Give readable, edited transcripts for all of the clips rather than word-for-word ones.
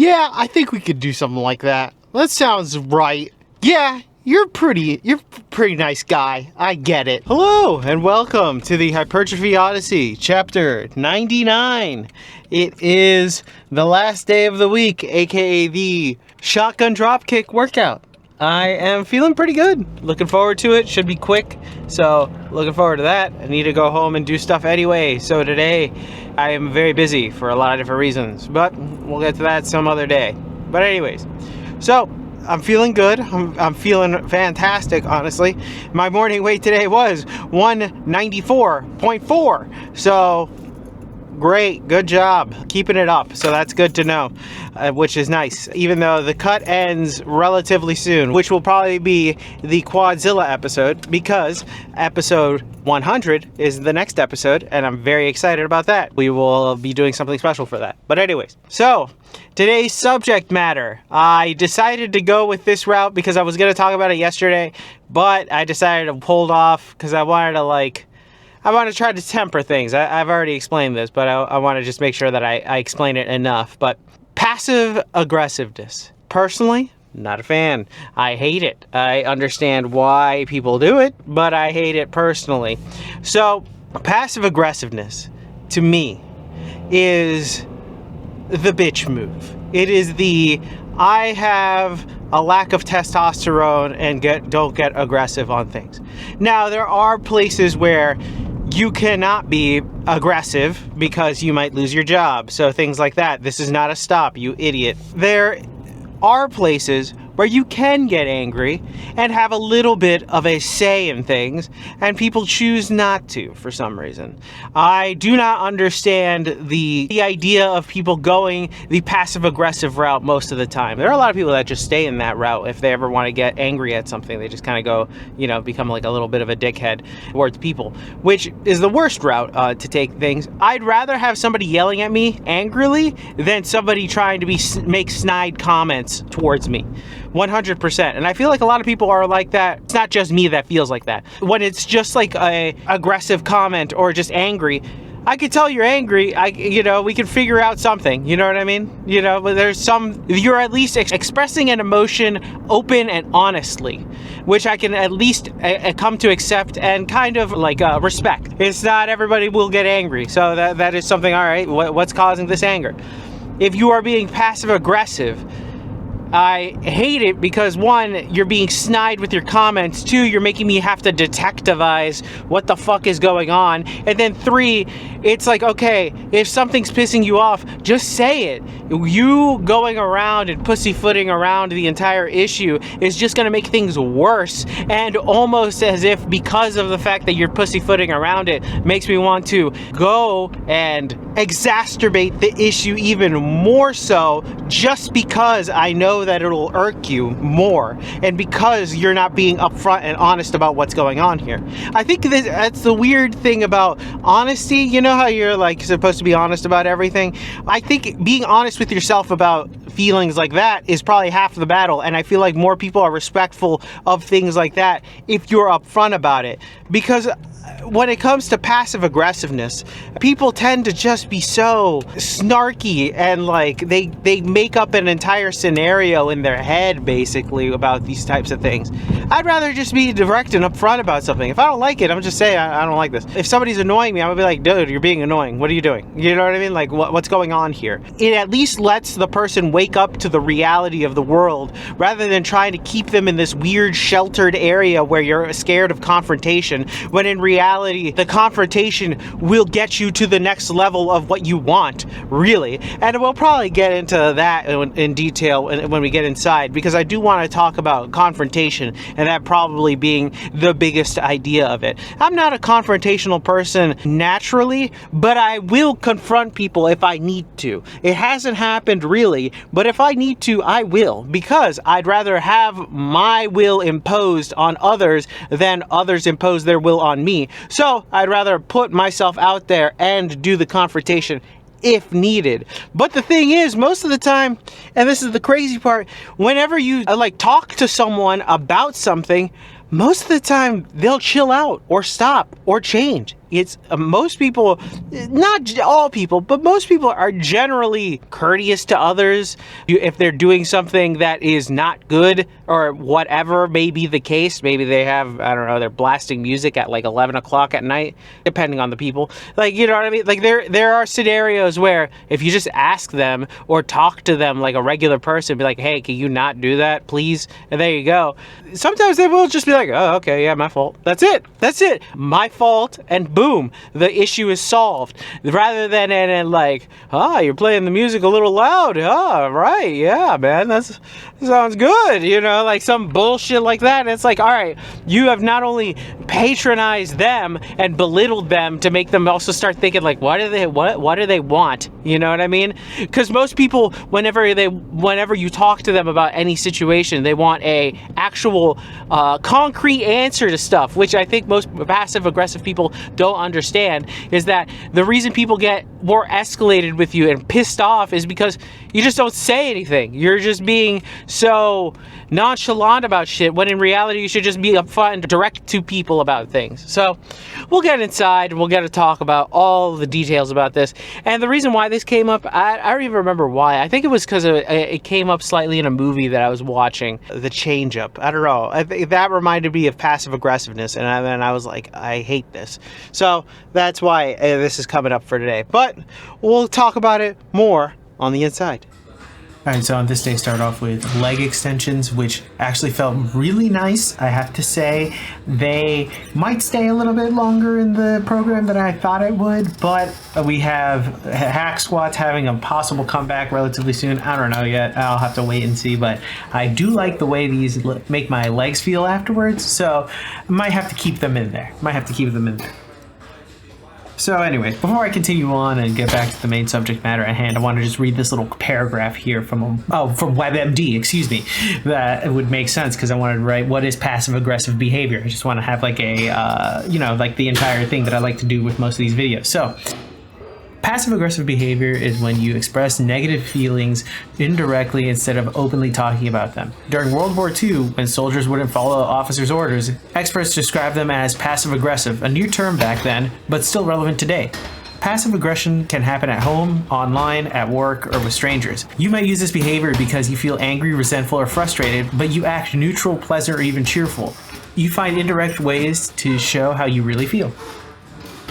Yeah, I think we could do something like that. That sounds right. Yeah, you're a pretty nice guy. I get it. Hello, and welcome to the Hypertrophy Odyssey, chapter 99. It is the last day of the week, aka the shotgun dropkick workout. I am feeling pretty good. Looking forward to it. Should be quick. So, looking forward to that. I need to go home and do stuff anyway. So today, I am very busy for a lot of different reasons. But we'll get to that some other day. But anyways, so I'm feeling good. I'm feeling fantastic, honestly. My morning weight today was 194.4. So, great, good job keeping it up. So that's good to know, which is nice, even though the cut ends relatively soon, which will probably be the Quadzilla episode, because episode 100 is the next episode, and I'm very excited about that. We will be doing something special for that. But anyways, so today's subject matter, I decided to go with this route because I was going to talk about it yesterday, but I decided to hold off because I wanted to try to temper things. I've already explained this, but I want to just make sure that I explain it enough. But passive aggressiveness. Personally, not a fan. I hate it. I understand why people do it, but I hate it personally. So, passive aggressiveness, to me, is the bitch move. It is the, I have a lack of testosterone and don't get aggressive on things. Now, there are places where you cannot be aggressive because you might lose your job. So things like that. This is not a stop, you idiot. There are places where you can get angry and have a little bit of a say in things, and people choose not to for some reason. I do not understand the idea of people going the passive-aggressive route most of the time. There are a lot of people that just stay in that route. If they ever want to get angry at something, they just kind of go, become like a little bit of a dickhead towards people, which is the worst route to take things. I'd rather have somebody yelling at me angrily than somebody trying to make snide comments towards me. 100%. And I feel like a lot of people are like that. It's not just me that feels like that. When it's just like a aggressive comment or just angry, I could tell you're angry. We can figure out something. You know what I mean? But you're at least expressing an emotion open and honestly, which I can at least come to accept and kind of like respect. It's not everybody will get angry. So that is something, all right, what's causing this anger? If you are being passive aggressive, I hate it because, one, you're being snide with your comments. Two, you're making me have to detectivize what the fuck is going on. And then three, it's like, okay, if something's pissing you off, just say it. You going around and pussyfooting around the entire issue is just going to make things worse, and almost as if because of the fact that you're pussyfooting around it makes me want to go and exacerbate the issue even more so, just because I know that it'll irk you more, and because you're not being upfront and honest about what's going on here. I think that's the weird thing about honesty. You know how you're like supposed to be honest about everything? I think being honest with yourself about feelings like that is probably half the battle, and I feel like more people are respectful of things like that if you're upfront about it. Because when it comes to passive aggressiveness, people tend to just be so snarky, and like they make up an entire scenario in their head basically about these types of things. I'd rather just be direct and upfront about something. If I don't like it, I'm just saying I don't like this. If somebody's annoying me, I'm gonna be like, dude, you're being annoying. What are you doing? You know what I mean? Like, what's going on here? It at least lets the person wake up to the reality of the world rather than trying to keep them in this weird sheltered area where you're scared of confrontation, when in reality the confrontation will get you to the next level of what you want, really. And we'll probably get into that in detail when we get inside, because I do want to talk about confrontation, and that probably being the biggest idea of it. I'm not a confrontational person naturally, but I will confront people if I need to. It hasn't happened really, but if I need to, I will, because I'd rather have my will imposed on others than others impose their will on me. So I'd rather put myself out there and do the confrontation if needed. But the thing is, most of the time, and this is the crazy part, whenever you talk to someone about something, most of the time they'll chill out or stop or change. it's most people, not all people, but most people are generally courteous to others. If they're doing something that is not good or whatever may be the case, maybe they have, I don't know, they're blasting music at like 11 o'clock at night, depending on the people. Like, you know what I mean? Like there are scenarios where if you just ask them or talk to them like a regular person, be like, hey, can you not do that, please? And there you go. Sometimes they will just be like, oh, okay, yeah, my fault. That's it. My fault, and boom, the issue is solved. Rather than and like, you're playing the music a little loud. Right, yeah, man, that sounds good. You know, like some bullshit like that. And it's like, all right, you have not only patronized them and belittled them to make them also start thinking like, what do they want? You know what I mean? Because most people, whenever you talk to them about any situation, they want a actual concrete answer to stuff, which I think most passive aggressive people don't understand, is that the reason people get more escalated with you and pissed off is because you just don't say anything. You're just being so nonchalant about shit, when in reality you should just be upfront and direct to people about things. So we'll get inside and we'll get to talk about all the details about this. And the reason why this came up, I don't even remember why. I think it was because it came up slightly in a movie that I was watching, The Change Up. I don't know. That reminded me of passive aggressiveness, and then I was like, I hate this. So that's why this is coming up for today. But we'll talk about it more on the inside. Alright, so on this day, start off with leg extensions, which actually felt really nice, I have to say. They might stay a little bit longer in the program than I thought it would, but we have hack squats having a possible comeback relatively soon. I don't know yet, I'll have to wait and see, but I do like the way these make my legs feel afterwards, so I might have to keep them in there. So anyway, before I continue on and get back to the main subject matter at hand, I want to just read this little paragraph here from WebMD, excuse me, that would make sense, because I wanted to write, what is passive aggressive behavior? I just want to have like a, like the entire thing that I like to do with most of these videos. So, passive-aggressive behavior is when you express negative feelings indirectly instead of openly talking about them. During World War II, when soldiers wouldn't follow officers' orders, experts described them as passive-aggressive, a new term back then, but still relevant today. Passive aggression can happen at home, online, at work, or with strangers. You might use this behavior because you feel angry, resentful, or frustrated, but you act neutral, pleasant, or even cheerful. You find indirect ways to show how you really feel.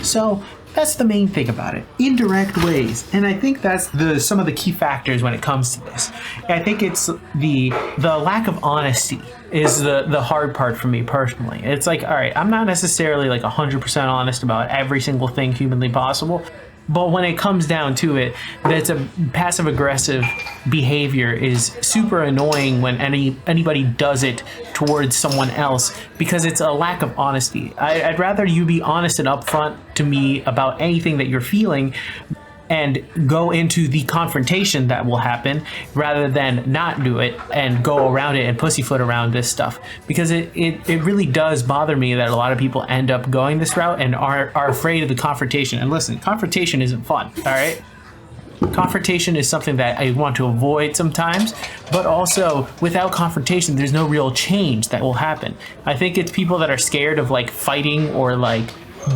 So, that's the main thing about it. Indirect ways. And I think that's some of the key factors when it comes to this. I think it's the lack of honesty is the hard part for me personally. It's like, all right, I'm not necessarily like 100% honest about every single thing humanly possible, but when it comes down to it, that's a passive aggressive behavior is super annoying when anybody does it towards someone else, because it's a lack of honesty. I'd rather you be honest and upfront to me about anything that you're feeling and go into the confrontation that will happen, rather than not do it and go around it and pussyfoot around this stuff. Because it really does bother me that a lot of people end up going this route and are afraid of the confrontation. And listen, confrontation isn't fun, all right? Confrontation is something that I want to avoid sometimes, but also without confrontation, there's no real change that will happen. I think it's people that are scared of like fighting or like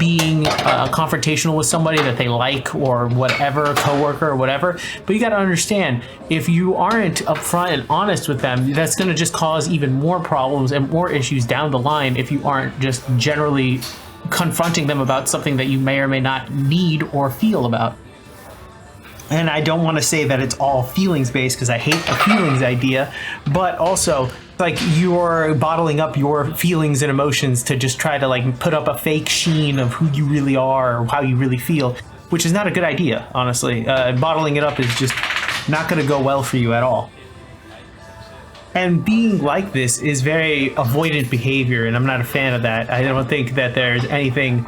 being confrontational with somebody that they like or whatever, coworker or whatever. But you got to understand, if you aren't upfront and honest with them, that's going to just cause even more problems and more issues down the line if you aren't just generally confronting them about something that you may or may not need or feel about. And I don't want to say that it's all feelings based, because I hate the feelings idea, but also like you're bottling up your feelings and emotions to just try to like put up a fake sheen of who you really are or how you really feel, which is not a good idea, honestly. Bottling it up is just not going to go well for you at all. And being like this is very avoidant behavior, and I'm not a fan of that. I don't think that there's anything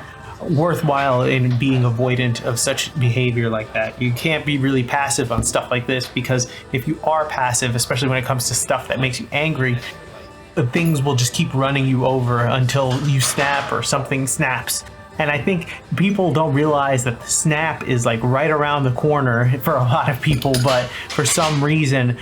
worthwhile in being avoidant of such behavior like that. You can't be really passive on stuff like this, because if you are passive, especially when it comes to stuff that makes you angry, things will just keep running you over until you snap or something snaps. And I think people don't realize that the snap is like right around the corner for a lot of people, but for some reason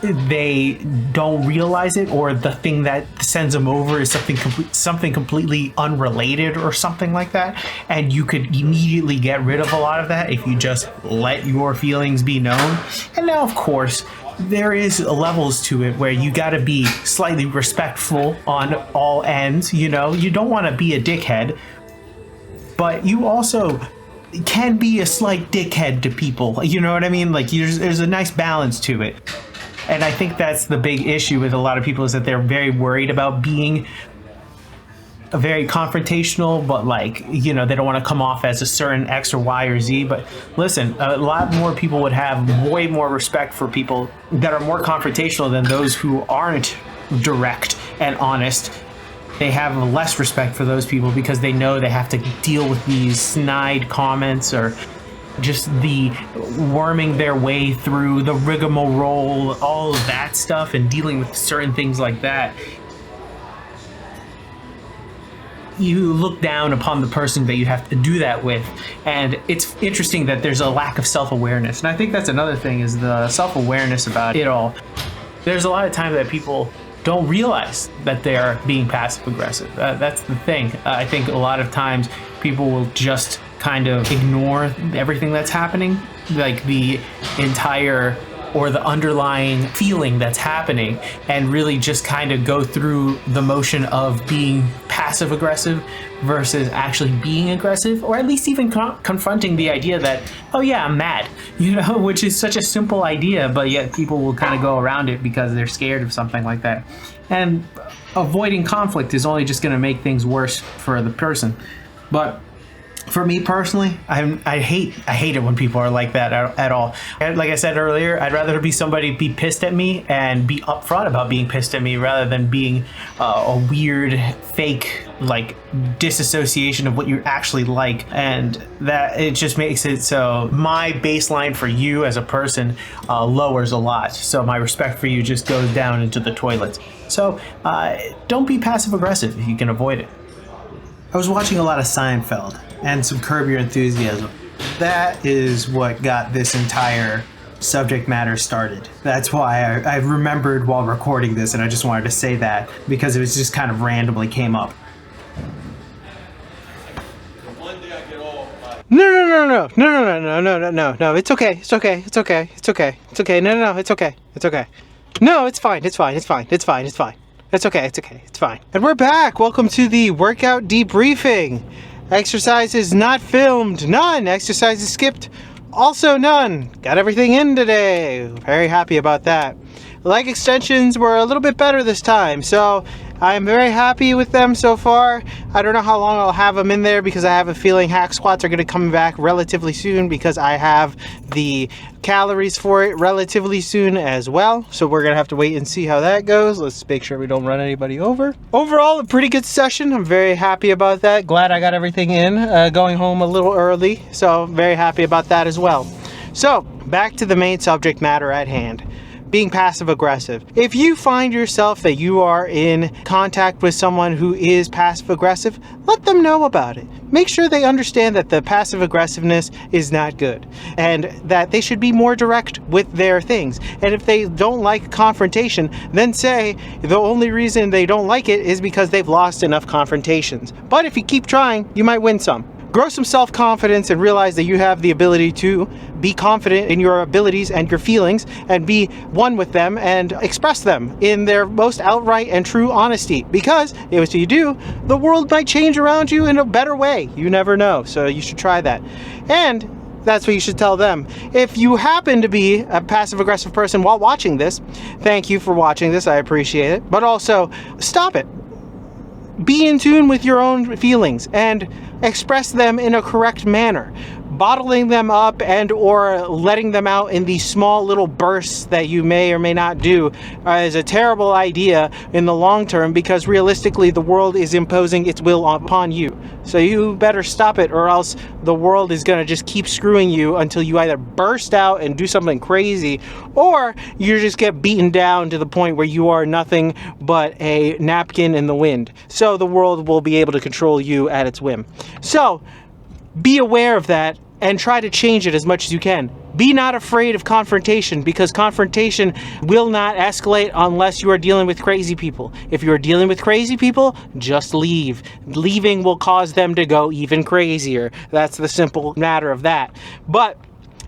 they don't realize it, or the thing that sends them over is something completely unrelated or something like that. And you could immediately get rid of a lot of that if you just let your feelings be known. And now, of course, there is levels to it where you got to be slightly respectful on all ends. You know, you don't want to be a dickhead, but you also can be a slight dickhead to people. You know what I mean? Like, there's a nice balance to it. And I think that's the big issue with a lot of people, is that they're very worried about being very confrontational, but like, you know, they don't want to come off as a certain X or Y or Z. But listen, a lot more people would have way more respect for people that are more confrontational than those who aren't direct and honest. They have less respect for those people because they know they have to deal with these snide comments, or just the worming their way through the rigmarole, all of that stuff, and dealing with certain things like that. You look down upon the person that you have to do that with. And it's interesting that there's a lack of self-awareness. And I think that's another thing, is the self-awareness about it all. There's a lot of times that people don't realize that they're being passive aggressive. That's the thing. I think a lot of times people will just kind of ignore everything that's happening, like the entire or the underlying feeling that's happening, and really just kind of go through the motion of being passive aggressive versus actually being aggressive, or at least even confronting the idea that, oh yeah, I'm mad, you know, which is such a simple idea, but yet people will kind of go around it because they're scared of something like that. And avoiding conflict is only just going to make things worse for the person. But for me personally, I hate it when people are like that at all. And like I said earlier, I'd rather be somebody be pissed at me and be upfront about being pissed at me, rather than being a weird fake like disassociation of what you actually like. And that it just makes it so my baseline for you as a person lowers a lot. So my respect for you just goes down into the toilets. So don't be passive aggressive if you can avoid it. I was watching a lot of Seinfeld and some Curb Your Enthusiasm. That is what got this entire subject matter started. That's why I remembered while recording this, and I just wanted to say that because it was just kind of randomly came up. No. It's okay. It's okay. It's okay. It's okay. It's okay. No. It's okay. It's okay. No, it's fine. It's fine. It's fine. It's fine. It's fine. It's okay. It's okay. It's fine. And we're back. Welcome to the workout debriefing. Exercises not filmed, none. Exercises skipped, also none. Got everything in today. Very happy about that. Leg extensions were a little bit better this time, so I'm very happy with them so far. I don't know how long I'll have them in there, because I have a feeling hack squats are going to come back relatively soon, because I have the calories for it relatively soon as well. So we're going to have to wait and see how that goes. Let's make sure we don't run anybody over. Overall, a pretty good session. I'm very happy about that. Glad I got everything in, going home a little early. So very happy about that as well. So back to the main subject matter at hand. Being passive aggressive. If you find yourself that you are in contact with someone who is passive aggressive, let them know about it. Make sure they understand that the passive aggressiveness is not good, and that they should be more direct with their things. And if they don't like confrontation, then say the only reason they don't like it is because they've lost enough confrontations. But if you keep trying, you might win some. Grow some self-confidence and realize that you have the ability to be confident in your abilities and your feelings, and be one with them and express them in their most outright and true honesty. Because if you do, the world might change around you in a better way. You never know. So you should try that. And that's what you should tell them. If you happen to be a passive-aggressive person while watching this, thank you for watching this. I appreciate it. But also, stop it. Be in tune with your own feelings and express them in a correct manner. Bottling them up and or letting them out in these small little bursts that you may or may not do is a terrible idea in the long term, because realistically the world is imposing its will upon you. So you better stop it, or else the world is going to just keep screwing you until you either burst out and do something crazy, or you just get beaten down to the point where you are nothing but a napkin in the wind. So the world will be able to control you at its whim. So be aware of that and try to change it as much as you can. Be not afraid of confrontation, because confrontation will not escalate unless you are dealing with crazy people. If you are dealing with crazy people, just leave. Leaving will cause them to go even crazier. That's the simple matter of that. But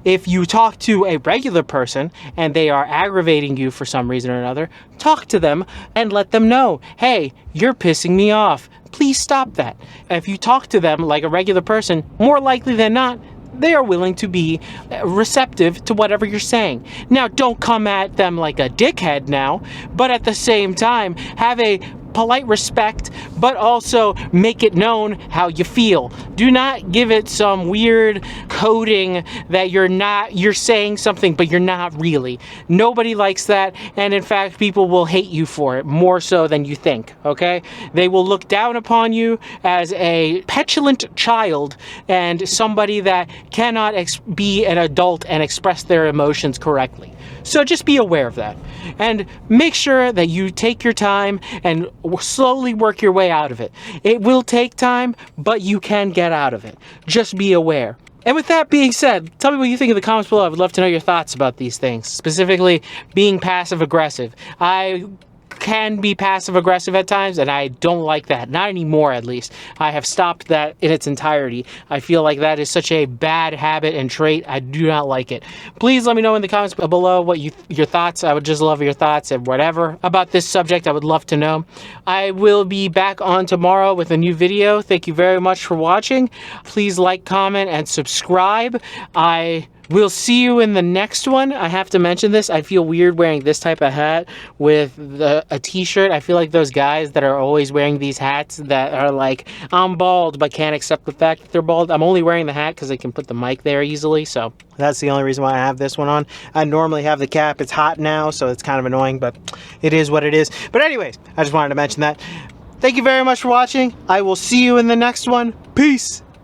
if you talk to a regular person and they are aggravating you for some reason or another, talk to them and let them know, hey, you're pissing me off. Please stop that. If you talk to them like a regular person, more likely than not, they are willing to be receptive to whatever you're saying. Now, don't come at them like a dickhead now, but at the same time, have a polite respect, but also make it known how you feel. Do not give it some weird coding that you're saying something, but you're not really. Nobody likes that, and in fact, people will hate you for it more so than you think, okay? They will look down upon you as a petulant child and somebody that cannot be an adult and express their emotions correctly. So just be aware of that, and make sure that you take your time and slowly work your way out of it. It will take time, but you can get out of it. Just be aware. And with that being said, tell me what you think in the comments below. I would love to know your thoughts about these things, specifically being passive aggressive. I can be passive aggressive at times, and I don't like that. Not anymore, at least. I have stopped that in its entirety. I feel like that is such a bad habit and trait. I do not like it. Please let me know in the comments below what your thoughts. I would just love your thoughts and whatever about this subject. I would love to know. I will be back on tomorrow with a new video. Thank you very much for watching. Please like, comment, and subscribe. We'll see you in the next one. I have to mention this. I feel weird wearing this type of hat with a t-shirt. I feel like those guys that are always wearing these hats that are like, I'm bald, but can't accept the fact that they're bald. I'm only wearing the hat because I can put the mic there easily, so that's the only reason why I have this one on. I normally have the cap. It's hot now, so it's kind of annoying, but it is what it is. But anyways, I just wanted to mention that. Thank you very much for watching. I will see you in the next one. Peace!